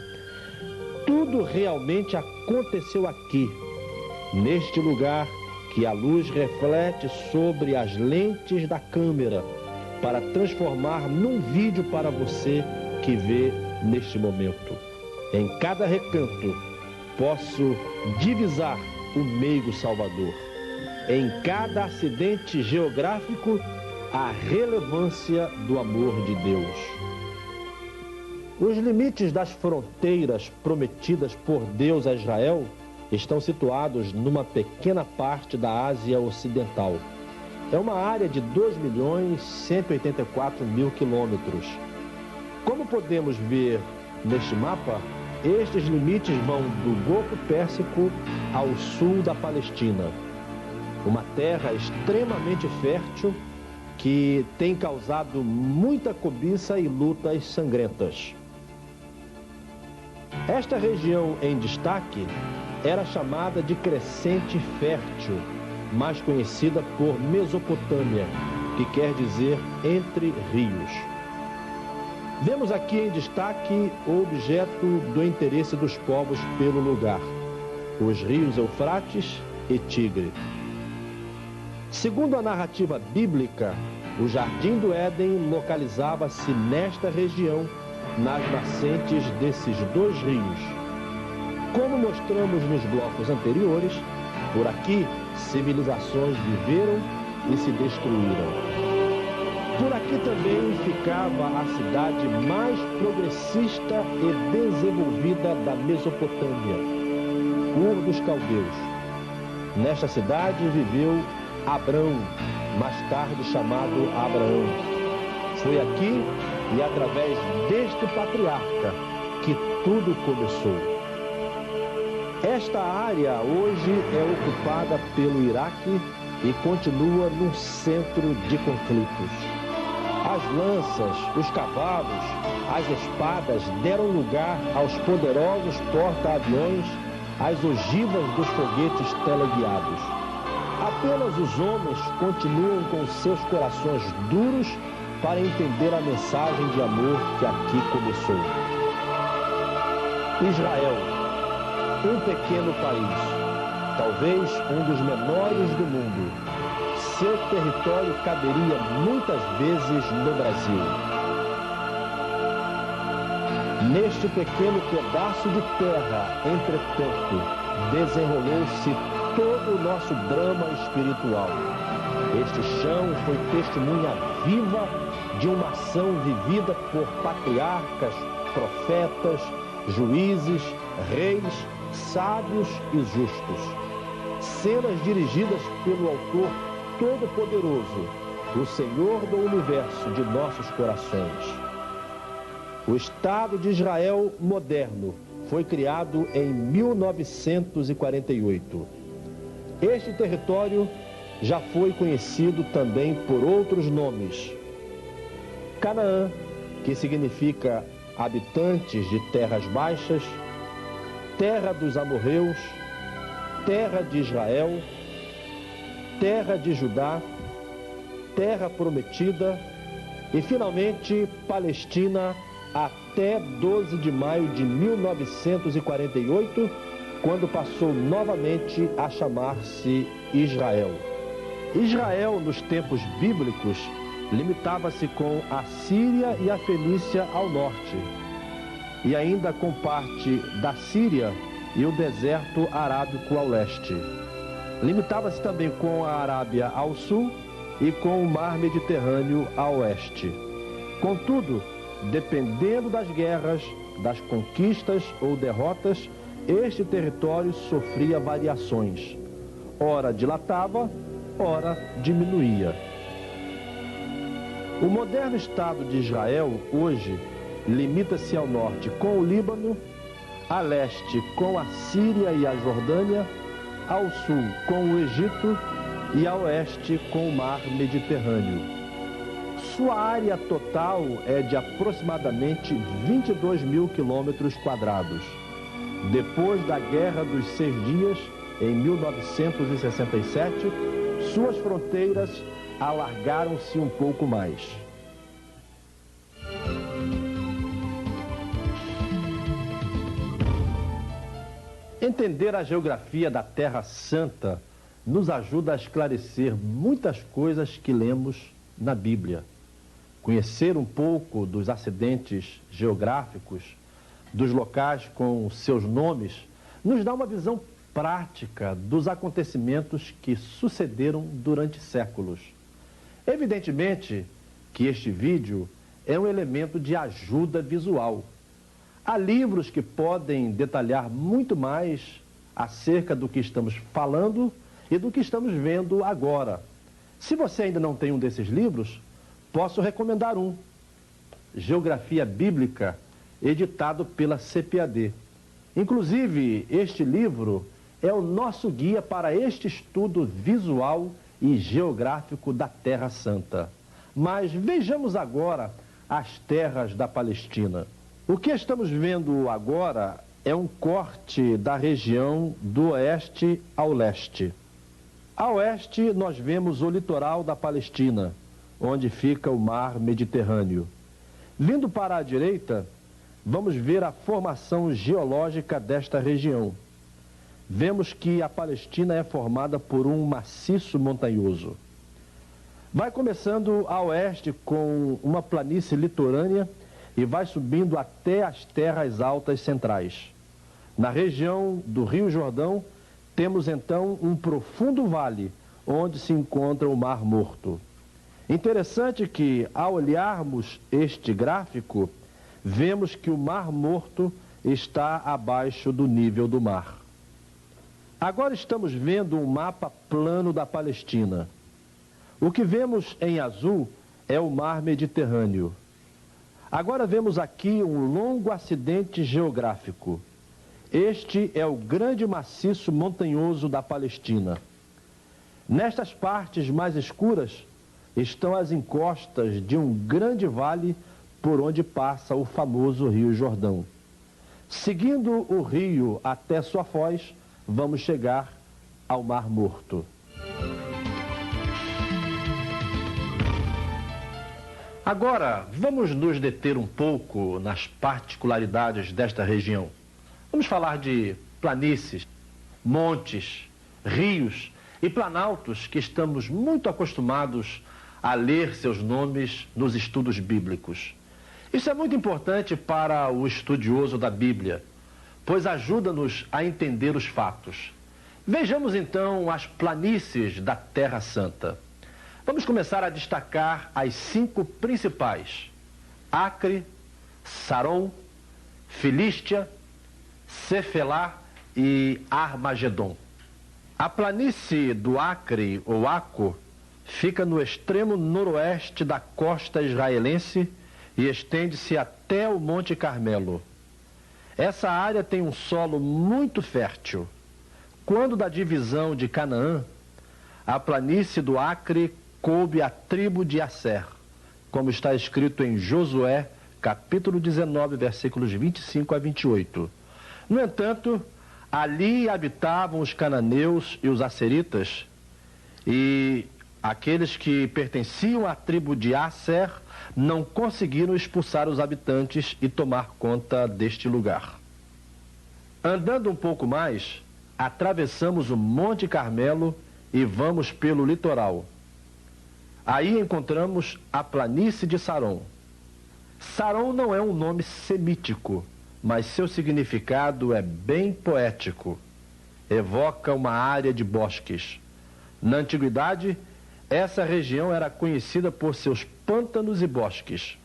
Tudo realmente aconteceu aqui, neste lugar que a luz reflete sobre as lentes da câmera para transformar num vídeo para você que vê neste momento. Em cada recanto posso divisar o meigo Salvador. Em cada acidente geográfico, a relevância do amor de Deus. Os limites das fronteiras prometidas por Deus a Israel estão situados numa pequena parte da Ásia Ocidental. É uma área de 2.184.000 quilômetros. Como podemos ver neste mapa, estes limites vão do Golfo Pérsico ao sul da Palestina. Uma terra extremamente fértil que tem causado muita cobiça e lutas sangrentas. Esta região em destaque era chamada de Crescente Fértil, mais conhecida por Mesopotâmia, que quer dizer entre rios. Vemos aqui em destaque o objeto do interesse dos povos pelo lugar, os rios Eufrates e Tigre. Segundo a narrativa bíblica, o Jardim do Éden localizava-se nesta região, nas nascentes desses dois rios. Como mostramos nos blocos anteriores, por aqui civilizações viveram e se destruíram. Por aqui também ficava a cidade mais progressista e desenvolvida da Mesopotâmia, Ur dos Caldeus. Nesta cidade viveu Abrão, mais tarde chamado Abraão. Foi aqui e através deste patriarca que tudo começou. Esta área hoje é ocupada pelo Iraque e continua num centro de conflitos. As lanças, os cavalos, as espadas deram lugar aos poderosos porta-aviões, às ogivas dos foguetes teleguiados. Apenas os homens continuam com seus corações duros para entender a mensagem de amor que aqui começou. Israel, um pequeno país, talvez um dos menores do mundo. Seu território caberia muitas vezes no Brasil. Neste pequeno pedaço de terra, entretanto, desenrolou-se todo o nosso drama espiritual. Este chão foi testemunha viva de uma ação vivida por patriarcas, profetas, juízes, reis, sábios e justos. Cenas dirigidas pelo Autor Todo-Poderoso, o Senhor do Universo de nossos corações. O Estado de Israel moderno foi criado em 1948. Este território já foi conhecido também por outros nomes. Canaã, que significa habitantes de terras baixas, terra dos amorreus, terra de Israel, terra de Judá, terra prometida e, finalmente, Palestina até 12 de maio de 1948, quando passou novamente a chamar-se Israel. Israel, nos tempos bíblicos, limitava-se com a Síria e a Fenícia ao norte, e ainda com parte da Síria e o deserto arábico ao leste. Limitava-se também com a Arábia ao sul e com o mar Mediterrâneo a oeste. Contudo, dependendo das guerras, das conquistas ou derrotas, este território sofria variações. Ora dilatava, ora diminuía. O moderno Estado de Israel, hoje, limita-se ao norte com o Líbano, a leste com a Síria e a Jordânia, ao sul com o Egito e a oeste com o mar Mediterrâneo. Sua área total é de aproximadamente 22 mil quilômetros quadrados. Depois da Guerra dos 6 Dias, em 1967, suas fronteiras alargaram-se um pouco mais. Entender a geografia da Terra Santa nos ajuda a esclarecer muitas coisas que lemos na Bíblia. Conhecer um pouco dos acidentes geográficos, dos locais com seus nomes, nos dá uma visão prática dos acontecimentos que sucederam durante séculos. Evidentemente que este vídeo é um elemento de ajuda visual. Há livros que podem detalhar muito mais acerca do que estamos falando e do que estamos vendo agora. Se você ainda não tem um desses livros, posso recomendar um. Geografia Bíblica, editado pela CPAD. Inclusive, este livro é o nosso guia para este estudo visual e geográfico da Terra Santa. Mas vejamos agora as terras da Palestina. O que estamos vendo agora é um corte da região do oeste ao leste. A oeste, nós vemos o litoral da Palestina, onde fica o mar Mediterrâneo. Vindo para a direita, vamos ver a formação geológica desta região. Vemos que a Palestina é formada por um maciço montanhoso. Vai começando a oeste com uma planície litorânea e vai subindo até as terras altas centrais. Na região do Rio Jordão, temos então um profundo vale, onde se encontra o Mar Morto. Interessante que, ao olharmos este gráfico, vemos que o Mar Morto está abaixo do nível do mar. Agora estamos vendo um mapa plano da Palestina. O que vemos em azul é o Mar Mediterrâneo. Agora vemos aqui um longo acidente geográfico. Este é o grande maciço montanhoso da Palestina. Nestas partes mais escuras estão as encostas de um grande vale por onde passa o famoso Rio Jordão. Seguindo o rio até sua foz, vamos chegar ao Mar Morto. Agora, vamos nos deter um pouco nas particularidades desta região. Vamos falar de planícies, montes, rios e planaltos que estamos muito acostumados a ler seus nomes nos estudos bíblicos. Isso é muito importante para o estudioso da Bíblia, pois ajuda-nos a entender os fatos. Vejamos então as planícies da Terra Santa. Vamos começar a destacar as 5 principais: Acre, Saron, Filístia, Cefelá e Armagedon. A planície do Acre, ou Aco, fica no extremo noroeste da costa israelense e estende-se até o Monte Carmelo. Essa área tem um solo muito fértil. Quando da divisão de Canaã, a planície do Acre coube a tribo de Asser, como está escrito em Josué, capítulo 19, versículos 25 a 28. No entanto, ali habitavam os cananeus e os asseritas, e aqueles que pertenciam à tribo de Asser não conseguiram expulsar os habitantes e tomar conta deste lugar. Andando um pouco mais, atravessamos o Monte Carmelo e vamos pelo litoral. Aí encontramos a planície de Saron. Saron não é um nome semítico, mas seu significado é bem poético. Evoca uma área de bosques. Na antiguidade, essa região era conhecida por seus pântanos e bosques.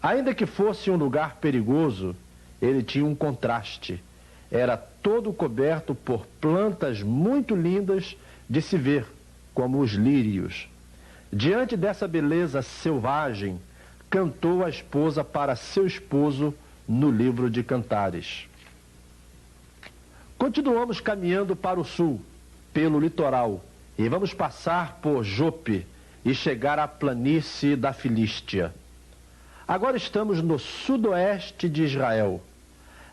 Ainda que fosse um lugar perigoso, ele tinha um contraste. Era todo coberto por plantas muito lindas de se ver, como os lírios. Diante dessa beleza selvagem, cantou a esposa para seu esposo no livro de Cantares. Continuamos caminhando para o sul, pelo litoral, e vamos passar por Jope e chegar à planície da Filístia. Agora estamos no sudoeste de Israel.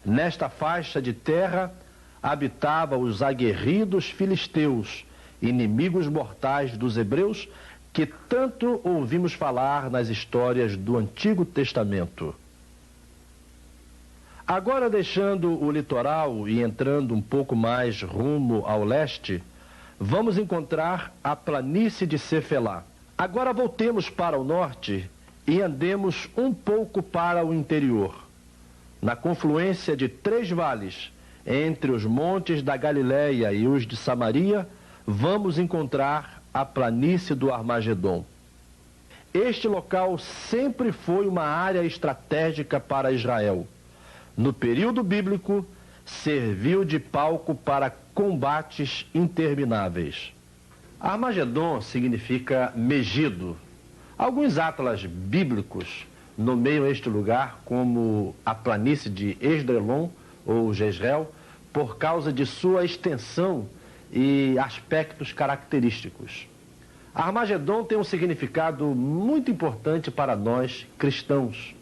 Nesta faixa de terra, habitava os aguerridos filisteus, inimigos mortais dos hebreus, que tanto ouvimos falar nas histórias do Antigo Testamento. Agora, deixando o litoral e entrando um pouco mais rumo ao leste, vamos encontrar a planície de Cefelá. Agora voltemos para o norte e andemos um pouco para o interior. Na confluência de 3 vales, entre os montes da Galileia e os de Samaria, vamos encontrar a planície do Armagedom. Este local sempre foi uma área estratégica para Israel. No período bíblico, serviu de palco para combates intermináveis. Armagedom significa Megido. Alguns atlas bíblicos nomeiam este lugar como a planície de Esdrelon ou Jezreel, por causa de sua extensão e aspectos característicos. Armagedom tem um significado muito importante para nós cristãos,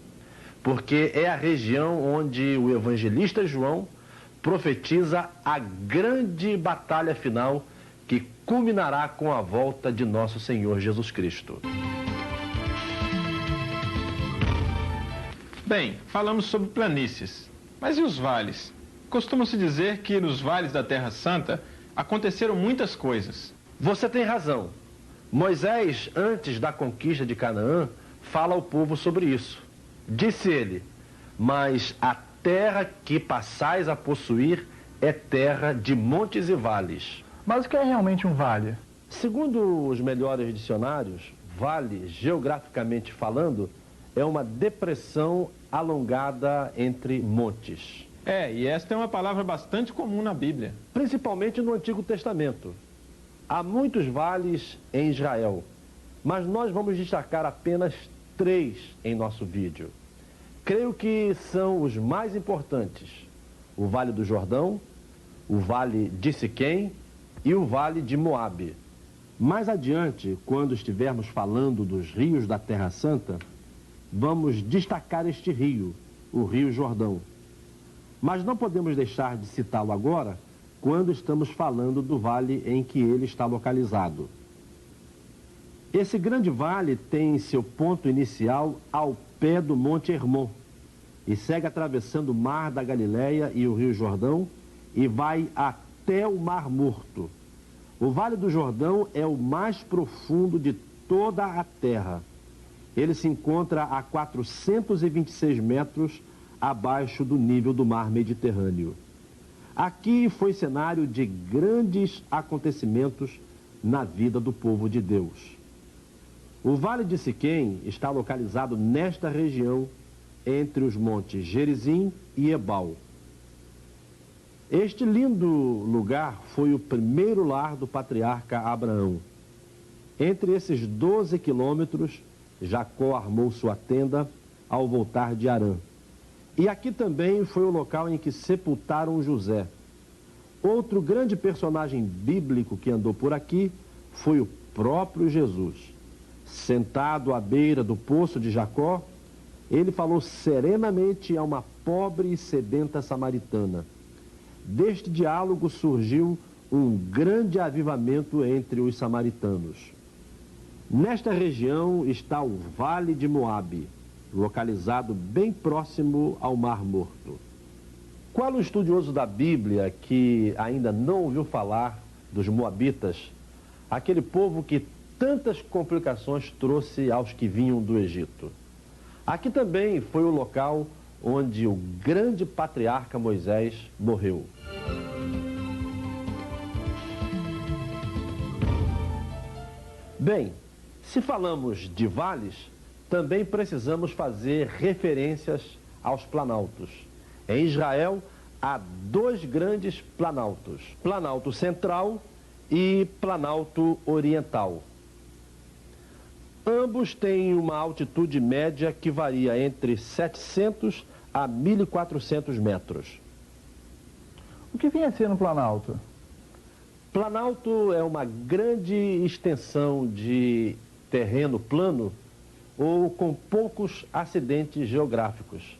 porque é a região onde o evangelista João profetiza a grande batalha final que culminará com a volta de nosso Senhor Jesus Cristo. Bem, falamos sobre planícies, mas e os vales? Costuma-se dizer que nos vales da Terra Santa aconteceram muitas coisas. Você tem razão. Moisés, antes da conquista de Canaã, fala ao povo sobre isso. Disse ele: mas a terra que passais a possuir é terra de montes e vales. Mas o que é realmente um vale? Segundo os melhores dicionários, vale, geograficamente falando, é uma depressão alongada entre montes. E esta é uma palavra bastante comum na Bíblia. Principalmente no Antigo Testamento. Há muitos vales em Israel, mas nós vamos destacar apenas 3 em nosso vídeo. Creio que são os mais importantes: o Vale do Jordão, o Vale de Siquém e o Vale de Moabe. Mais adiante, quando estivermos falando dos rios da Terra Santa, vamos destacar este rio, o Rio Jordão. Mas não podemos deixar de citá-lo agora, quando estamos falando do vale em que ele está localizado. Esse grande vale tem seu ponto inicial ao pé do Monte Hermon e segue atravessando o Mar da Galileia e o Rio Jordão e vai até o Mar Morto. O Vale do Jordão é o mais profundo de toda a terra. Ele se encontra a 426 metros abaixo do nível do mar Mediterrâneo. Aqui foi cenário de grandes acontecimentos na vida do povo de Deus. O Vale de Siquém está localizado nesta região, entre os montes Gerizim e Ebal. Este lindo lugar foi o primeiro lar do patriarca Abraão. Entre esses 12 quilômetros, Jacó armou sua tenda ao voltar de Harã. E aqui também foi o local em que sepultaram José. Outro grande personagem bíblico que andou por aqui foi o próprio Jesus. Sentado à beira do poço de Jacó, ele falou serenamente a uma pobre e sedenta samaritana. Deste diálogo surgiu um grande avivamento entre os samaritanos. Nesta região está o Vale de Moabe, localizado bem próximo ao Mar Morto. Qual o estudioso da Bíblia que ainda não ouviu falar dos moabitas, aquele povo que tantas complicações trouxe aos que vinham do Egito? Aqui também foi o local onde o grande patriarca Moisés morreu. Bem, se falamos de vales, também precisamos fazer referências aos planaltos. Em Israel, há 2 grandes planaltos: Planalto Central e Planalto Oriental. Ambos têm uma altitude média que varia entre 700 a 1.400 metros. O que vinha a ser no Planalto? Planalto é uma grande extensão de terreno plano ou com poucos acidentes geográficos.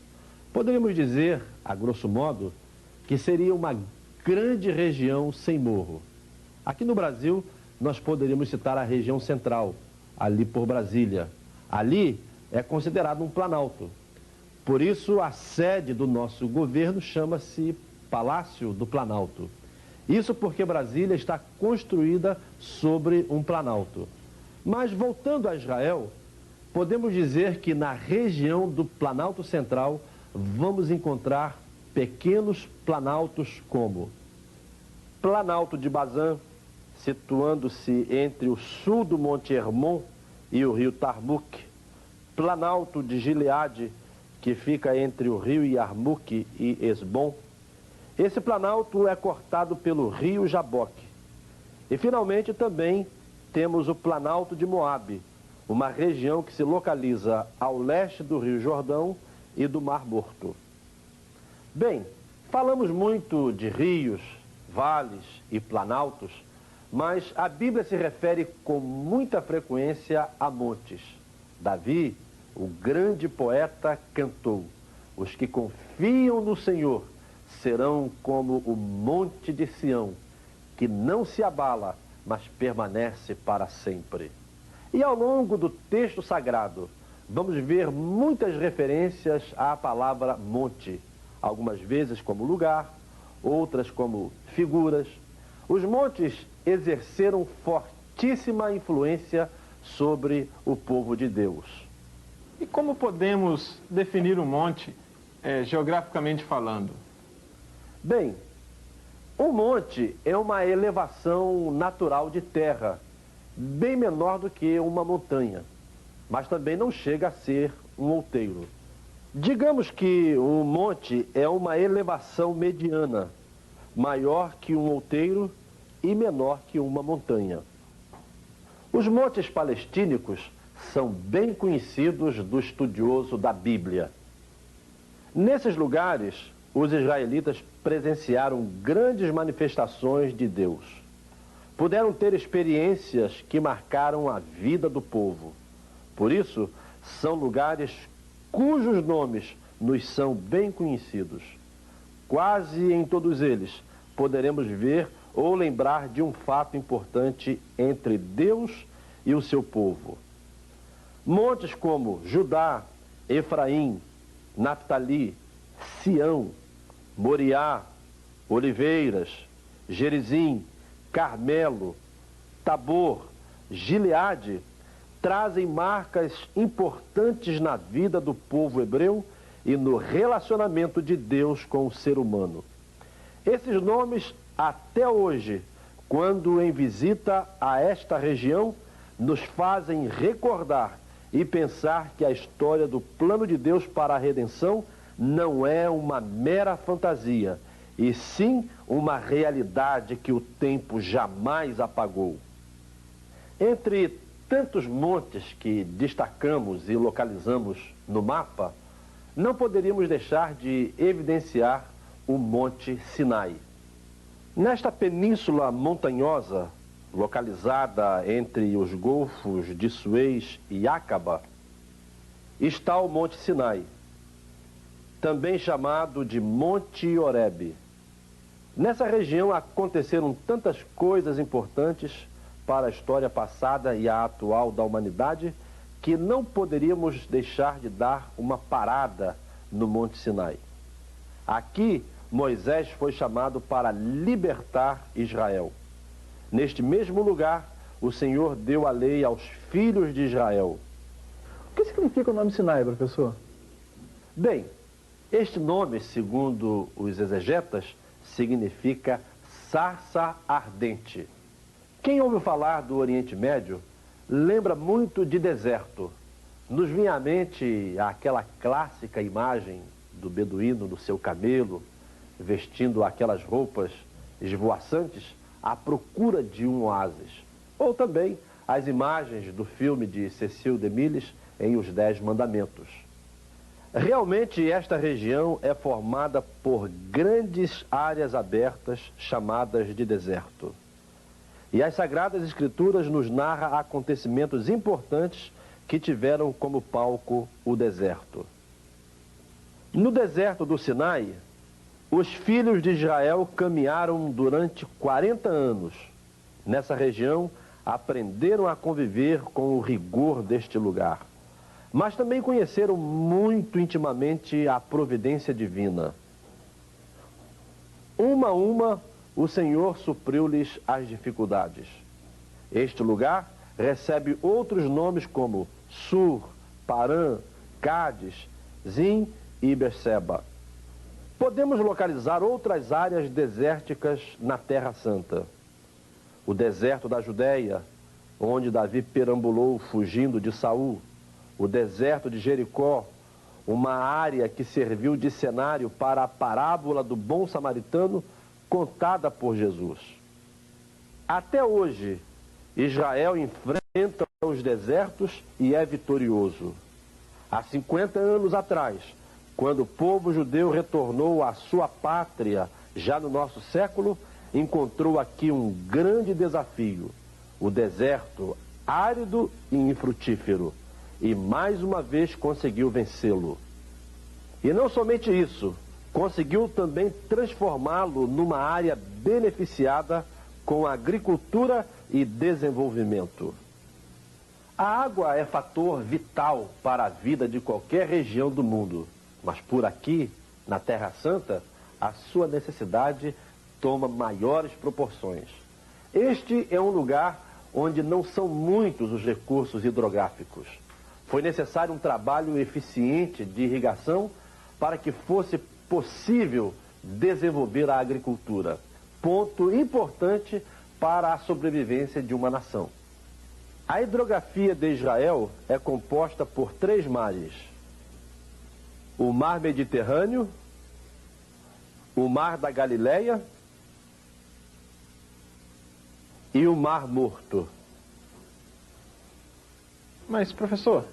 Poderíamos dizer, a grosso modo, que seria uma grande região sem morro. Aqui no Brasil, nós poderíamos citar a região central, ali por Brasília. Ali é considerado um planalto. Por isso, a sede do nosso governo chama-se Palácio do Planalto. Isso porque Brasília está construída sobre um planalto. Mas voltando a Israel, podemos dizer que na região do Planalto Central vamos encontrar pequenos planaltos como Planalto de Bazã, situando-se entre o sul do Monte Hermon e o rio Tarmuk, Planalto de Gileade, que fica entre o rio Yarmuk e Esbom. Esse planalto é cortado pelo rio Jaboque. E finalmente também temos o Planalto de Moabe, uma região que se localiza ao leste do rio Jordão e do Mar Morto. Bem, falamos muito de rios, vales e planaltos, mas a Bíblia se refere com muita frequência a montes. Davi, o grande poeta, cantou: os que confiam no Senhor serão como o monte de Sião, que não se abala, mas permanece para sempre. E ao longo do texto sagrado, vamos ver muitas referências à palavra monte, algumas vezes como lugar, outras como figuras. Os montes exerceram fortíssima influência sobre o povo de Deus. E como podemos definir um monte, geograficamente falando? Bem, um monte é uma elevação natural de terra, bem menor do que uma montanha, mas também não chega a ser um outeiro. Digamos que um monte é uma elevação mediana, maior que um outeiro e menor que uma montanha. Os montes palestínicos são bem conhecidos do estudioso da Bíblia. Nesses lugares, os israelitas presenciaram grandes manifestações de Deus. Puderam ter experiências que marcaram a vida do povo. Por isso, são lugares cujos nomes nos são bem conhecidos. Quase em todos eles poderemos ver ou lembrar de um fato importante entre Deus e o seu povo. Montes como Judá, Efraim, Naftali, Sião, Moriá, Oliveiras, Gerizim, Carmelo, Tabor, Gileade, trazem marcas importantes na vida do povo hebreu e no relacionamento de Deus com o ser humano. Esses nomes, até hoje, quando em visita a esta região, nos fazem recordar e pensar que a história do plano de Deus para a redenção não é uma mera fantasia, e sim uma realidade que o tempo jamais apagou. Entre tantos montes que destacamos e localizamos no mapa, não poderíamos deixar de evidenciar o Monte Sinai. Nesta península montanhosa, localizada entre os golfos de Suez e Acaba, está o Monte Sinai, também chamado de Monte Horebe. Nessa região aconteceram tantas coisas importantes para a história passada e a atual da humanidade que não poderíamos deixar de dar uma parada no Monte Sinai. Aqui, Moisés foi chamado para libertar Israel. Neste mesmo lugar, o Senhor deu a lei aos filhos de Israel. O que significa o nome Sinai, professor? Bem, este nome, segundo os exegetas, significa sarça ardente. Quem ouve falar do Oriente Médio lembra muito de deserto. Nos vem à mente aquela clássica imagem do beduíno no seu camelo, vestindo aquelas roupas esvoaçantes à procura de um oásis. Ou também as imagens do filme de Cecil DeMille em Os 10 Mandamentos. Realmente esta região é formada por grandes áreas abertas chamadas de deserto. E as Sagradas Escrituras nos narram acontecimentos importantes que tiveram como palco o deserto. No deserto do Sinai, Os filhos de Israel caminharam durante 40 anos. Nessa região, aprenderam a conviver com o rigor deste lugar. Mas também conheceram muito intimamente a providência divina. Uma a uma, o Senhor supriu-lhes as dificuldades. Este lugar recebe outros nomes como Sur, Parã, Cádiz, Zim e Berseba. Podemos localizar outras áreas desérticas na Terra Santa. O deserto da Judéia, onde Davi perambulou fugindo de Saul. O deserto de Jericó, uma área que serviu de cenário para a parábola do bom samaritano contada por Jesus. Até hoje, Israel enfrenta os desertos e é vitorioso. Há 50 anos atrás, quando o povo judeu retornou à sua pátria, já no nosso século, encontrou aqui um grande desafio: o deserto árido e infrutífero, e mais uma vez conseguiu vencê-lo. E não somente isso, conseguiu também transformá-lo numa área beneficiada com agricultura e desenvolvimento. A água é fator vital para a vida de qualquer região do mundo, mas por aqui, na Terra Santa, a sua necessidade toma maiores proporções. Este é um lugar onde não são muitos os recursos hidrográficos. Foi necessário um trabalho eficiente de irrigação para que fosse possível desenvolver a agricultura, ponto importante para a sobrevivência de uma nação. A hidrografia de Israel é composta por 3 mares: o Mar Mediterrâneo, o Mar da Galileia e o Mar Morto. Mas, professor,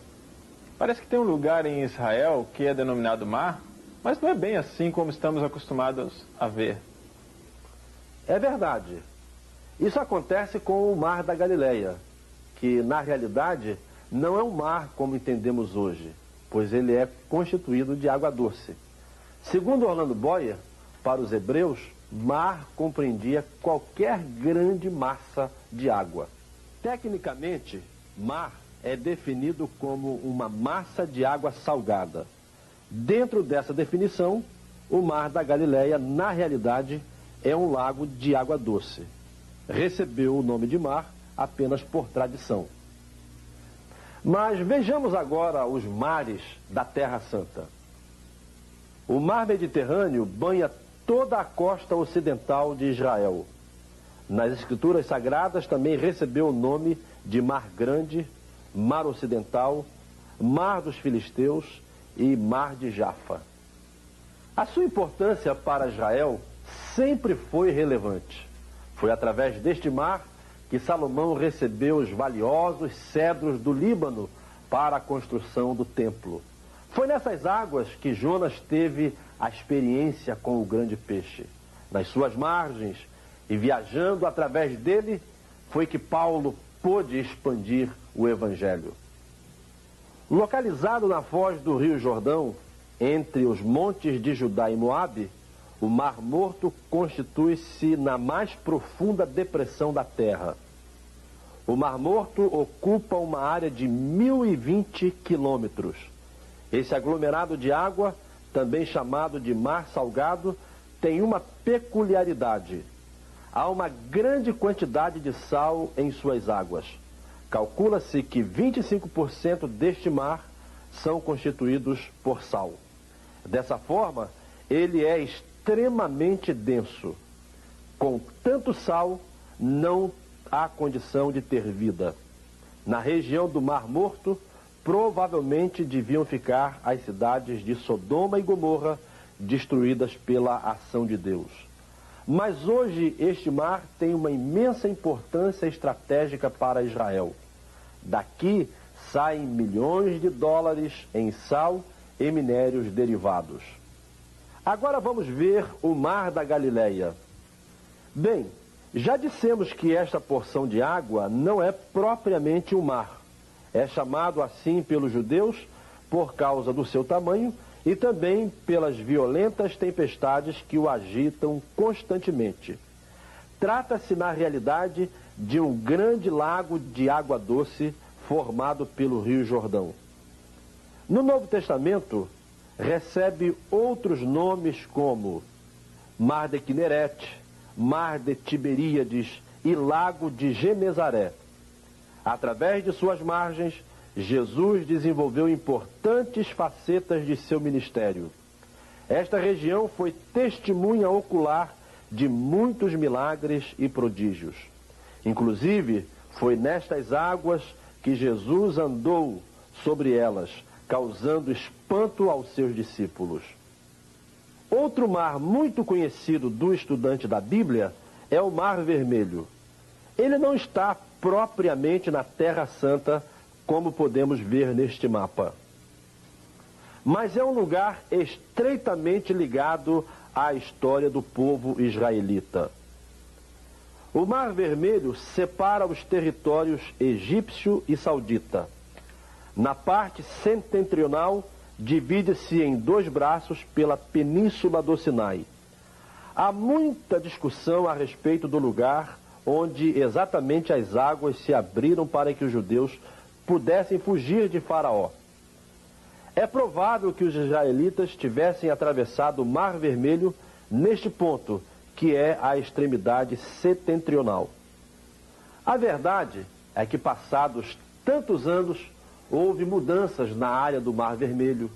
parece que tem um lugar em Israel que é denominado mar, mas não é bem assim como estamos acostumados a ver. É verdade. Isso acontece com o Mar da Galileia, que na realidade não é um mar como entendemos hoje, pois ele é constituído de água doce. Segundo Orlando Boyer, para os hebreus, mar compreendia qualquer grande massa de água. Tecnicamente, mar é definido como uma massa de água salgada. Dentro dessa definição, o Mar da Galileia, na realidade, é um lago de água doce. Recebeu o nome de mar apenas por tradição. Mas vejamos agora os mares da Terra Santa. O Mar Mediterrâneo banha toda a costa ocidental de Israel. Nas Escrituras Sagradas também recebeu o nome de Mar Grande, Mar Ocidental, Mar dos Filisteus e Mar de Jafa. A sua importância para Israel sempre foi relevante. Foi através deste mar que Salomão recebeu os valiosos cedros do Líbano para a construção do templo. Foi nessas águas que Jonas teve a experiência com o grande peixe. Nas suas margens e viajando através dele, foi que Paulo pôde expandir o Evangelho. Localizado na foz do Rio Jordão, entre os montes de Judá e Moabe, o Mar Morto constitui-se na mais profunda depressão da terra. O Mar Morto ocupa uma área de 1.020 quilômetros. Esse aglomerado de água, também chamado de Mar Salgado, tem uma peculiaridade. Há uma grande quantidade de sal em suas águas. Calcula-se que 25% deste mar são constituídos por sal. Dessa forma, ele é extremamente denso. Com tanto sal, não há condição de ter vida. Na região do Mar Morto, provavelmente deviam ficar as cidades de Sodoma e Gomorra, destruídas pela ação de Deus. Mas hoje este mar tem uma imensa importância estratégica para Israel. Daqui saem milhões de dólares em sal e minérios derivados. Agora vamos ver o Mar da Galileia. Bem, já dissemos que esta porção de água não é propriamente um mar. É chamado assim pelos judeus por causa do seu tamanho e também pelas violentas tempestades que o agitam constantemente. Trata-se, na realidade, de um grande lago de água doce formado pelo Rio Jordão. No Novo Testamento, recebe outros nomes como Mar de Quinerete, Mar de Tiberíades e Lago de Genezaré. Através de suas margens, Jesus desenvolveu importantes facetas de seu ministério. Esta região foi testemunha ocular de muitos milagres e prodígios. Inclusive, foi nestas águas que Jesus andou sobre elas, causando espanto aos seus discípulos. Outro mar muito conhecido do estudante da Bíblia é o Mar Vermelho. Ele não está propriamente na Terra Santa, como podemos ver neste mapa, mas é um lugar estreitamente ligado à história do povo israelita. O Mar Vermelho separa os territórios egípcio e saudita. Na parte setentrional, divide-se em dois braços pela Península do Sinai. Há muita discussão a respeito do lugar onde exatamente as águas se abriram para que os judeus pudessem fugir de Faraó. É provável que os israelitas tivessem atravessado o Mar Vermelho neste ponto, que é a extremidade setentrional. A verdade é que, passados tantos anos, houve mudanças na área do Mar Vermelho,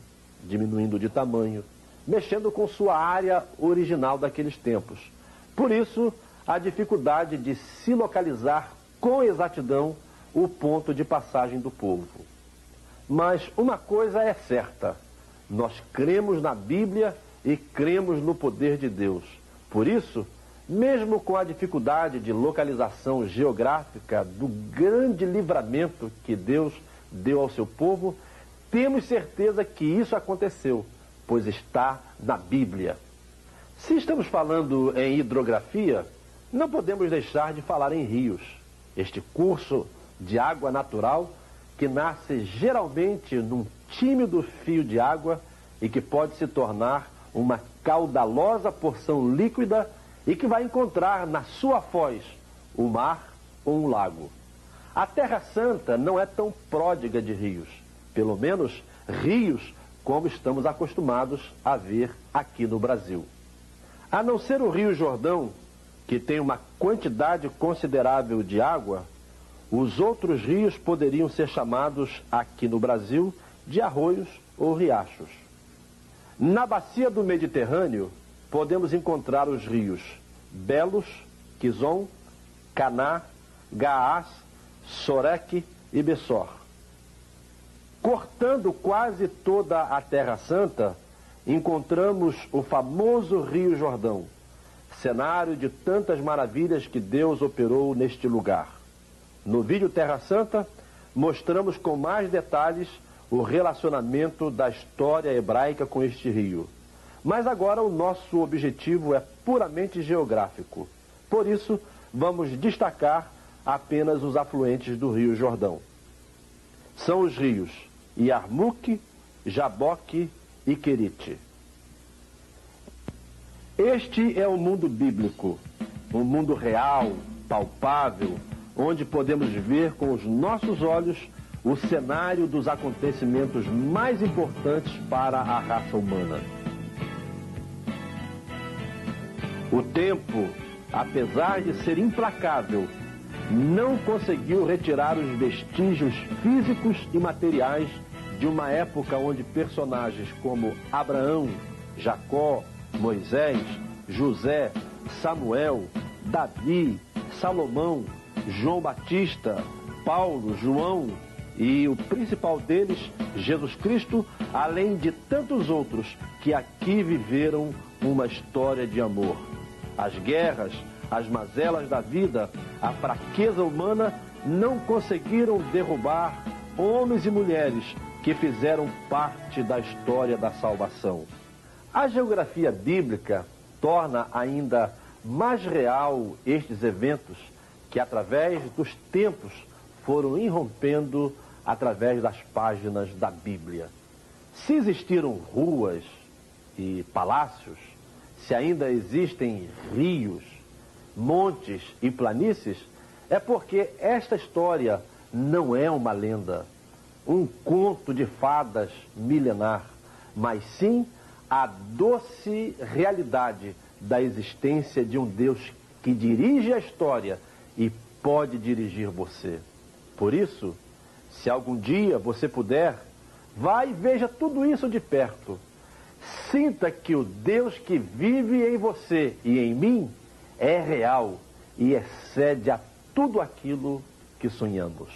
diminuindo de tamanho, mexendo com sua área original daqueles tempos. Por isso, a dificuldade de se localizar com exatidão o ponto de passagem do povo. Mas uma coisa é certa: nós cremos na Bíblia e cremos no poder de Deus. Por isso, mesmo com a dificuldade de localização geográfica do grande livramento que Deus deu ao seu povo, temos certeza que isso aconteceu, pois está na Bíblia. Se estamos falando em hidrografia, não podemos deixar de falar em rios. Este curso de água natural que nasce geralmente num tímido fio de água e que pode se tornar uma caudalosa porção líquida e que vai encontrar na sua foz o mar ou um lago. A Terra Santa não é tão pródiga de rios, pelo menos rios como estamos acostumados a ver aqui no Brasil. A não ser o Rio Jordão, que tem uma quantidade considerável de água, os outros rios poderiam ser chamados aqui no Brasil de arroios ou riachos. Na bacia do Mediterrâneo, podemos encontrar os rios Belos, Quizon, Caná, Gaás, Soreque e Bessor. Cortando quase toda a Terra Santa, encontramos o famoso Rio Jordão, cenário de tantas maravilhas que Deus operou neste lugar. No vídeo Terra Santa, mostramos com mais detalhes o relacionamento da história hebraica com este rio. Mas agora o nosso objetivo é puramente geográfico. Por isso, vamos destacar apenas os afluentes do Rio Jordão. São os rios Yarmuk, Jaboque e Querite. Este é o mundo bíblico, um mundo real, palpável, onde podemos ver com os nossos olhos o cenário dos acontecimentos mais importantes para a raça humana. O tempo, apesar de ser implacável, não conseguiu retirar os vestígios físicos e materiais de uma época onde personagens como Abraão, Jacó, Moisés, José, Samuel, Davi, Salomão, João Batista, Paulo, João e o principal deles, Jesus Cristo, além de tantos outros que aqui viveram uma história de amor. As guerras, as mazelas da vida, a fraqueza humana não conseguiram derrubar homens e mulheres que fizeram parte da história da salvação. A geografia bíblica torna ainda mais real estes eventos que, através dos tempos, foram irrompendo através das páginas da Bíblia. Se existiram ruas e palácios, se ainda existem rios, montes e planícies, é porque esta história não é uma lenda, um conto de fadas milenar, mas sim a doce realidade da existência de um Deus que dirige a história e pode dirigir você. Por isso, se algum dia você puder, vá e veja tudo isso de perto. Sinta que o Deus que vive em você e em mim é real e excede a tudo aquilo que sonhamos.